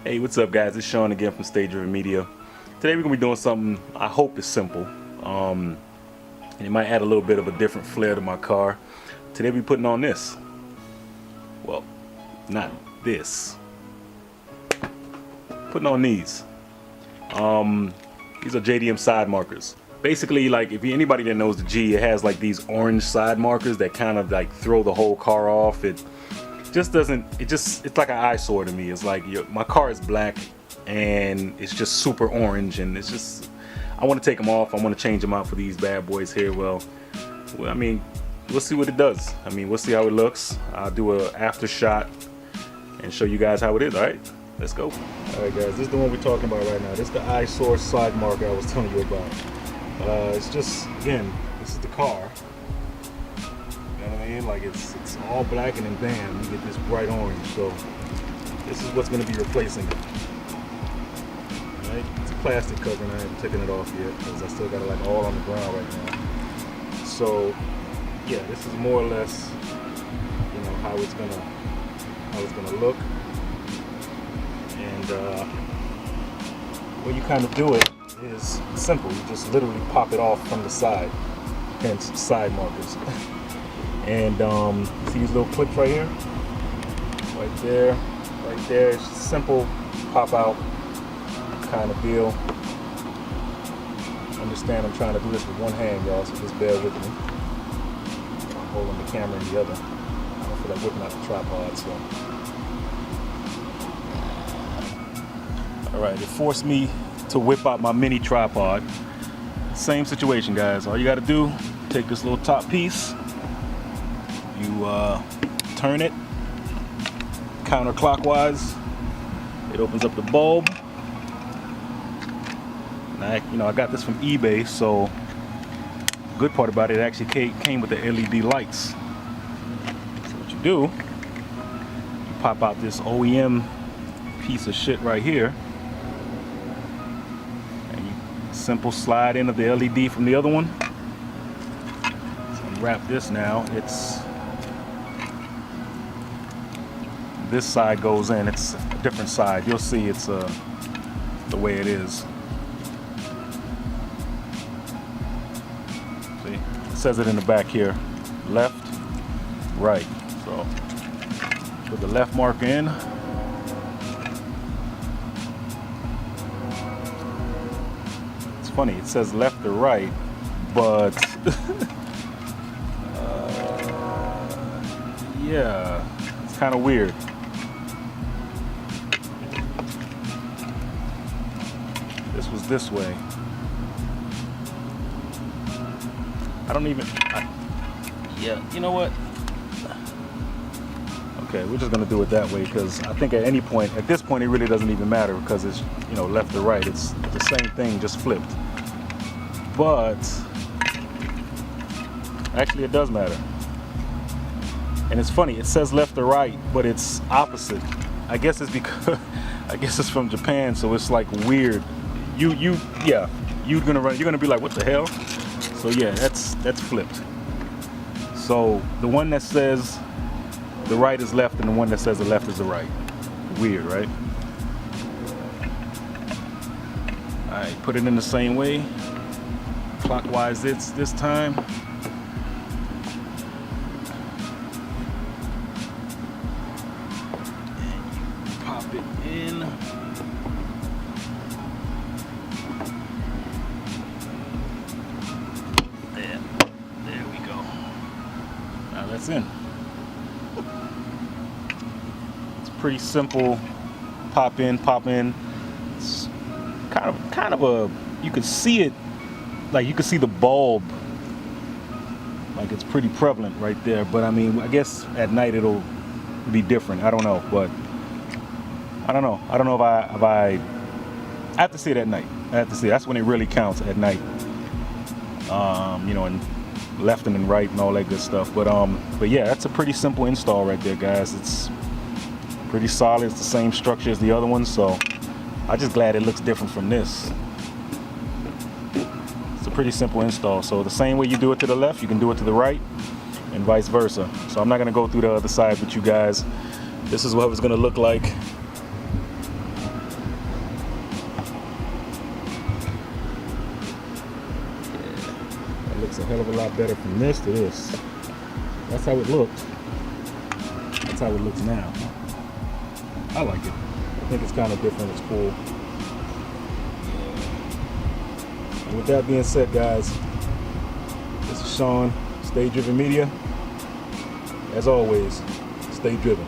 Hey, what's up guys? It's Sean again from Stage Driven Media. Today we're going to be doing something I hope is simple. And it might add a little bit of a different flair to my car. Today we're putting on this. Well, not this. Putting on these. These are JDM Side Markers. Basically, like if anybody that knows the G, it has like these orange side markers that kind of like throw the whole car off. It just doesn't, it's like an eyesore to me. It's like my car is black and it's just super orange, and it's just, I want to take them off. I want to change them out for these bad boys here. Well, I mean, we'll see what it does. I mean, we'll see how it looks. I'll do a after shot and show you guys how it is. All right, let's go. All right guys, this is the one we're talking about right now. This is the eyesore side marker I was telling you about. It's just, again, this is the car. You know what I mean? Like it's all black, and then bam, you get this bright orange. So this is what's going to be replacing it. Right? It's a plastic cover, and I haven't taken it off yet because I still got it like all on the ground right now. So yeah, this is more or less, you know, how it's gonna look. And the way you kind of do it is simple. You just literally pop it off from the side, hence side markers. And see these little clips right here, right there, right there. It's just simple pop out kind of deal. Understand I'm trying to do this with one hand, y'all, so just bear with me. I'm holding the camera in the other. I don't feel like whipping out the tripod, so. All right, it forced me to whip out my mini tripod. Same situation, guys. All you got to do, take this little top piece. You turn it counterclockwise. It opens up the bulb. And I got this from eBay, so the good part about it actually came with the LED lights. So what you do, you pop out this OEM piece of shit right here, and you simple slide into the LED from the other one. So unwrap this now. It's this side goes in. It's a different side. You'll see it's the way it is. See, it says it in the back here, left, right. So put the left marker in. It's funny, it says left to right, but yeah, it's kind of weird. This was this way. Yeah, you know what? Okay, we're just gonna do it that way because I think at this point, it really doesn't even matter because it's, you know, left to right. It's the same thing, just flipped. But actually, it does matter. And it's funny. It says left to right, but it's opposite. I guess it's because it's from Japan, so it's like weird. You're gonna be like, what the hell? So yeah, that's flipped. So the one that says the right is left and the one that says the left is the right. Weird, right? All right, put it in the same way. Clockwise this time. And you pop it in. There we go. Now that's in. It's pretty simple. Pop in, pop in. It's kind of a, you could see it, like you could see the bulb, like it's pretty prevalent right there. But I mean, I guess at night it'll be different. I don't know, but I don't know if I have to see it at night. I have to see it. That's when it really counts, at night. You know, and left and then right and all that good stuff. But yeah, that's a pretty simple install right there, guys. It's pretty solid. It's the same structure as the other one, so I'm just glad it looks different from this. It's a pretty simple install. So the same way you do it to the left, you can do it to the right, and vice versa. So I'm not going to go through the other side with you guys. This is what it's going to look like It's a hell of a lot better from this to this. That's how it looked. That's how it looks now. I like it. I think it's kind of different. It's cool. And with that being said, guys, this is Sean, Stay Driven Media. As always, stay driven.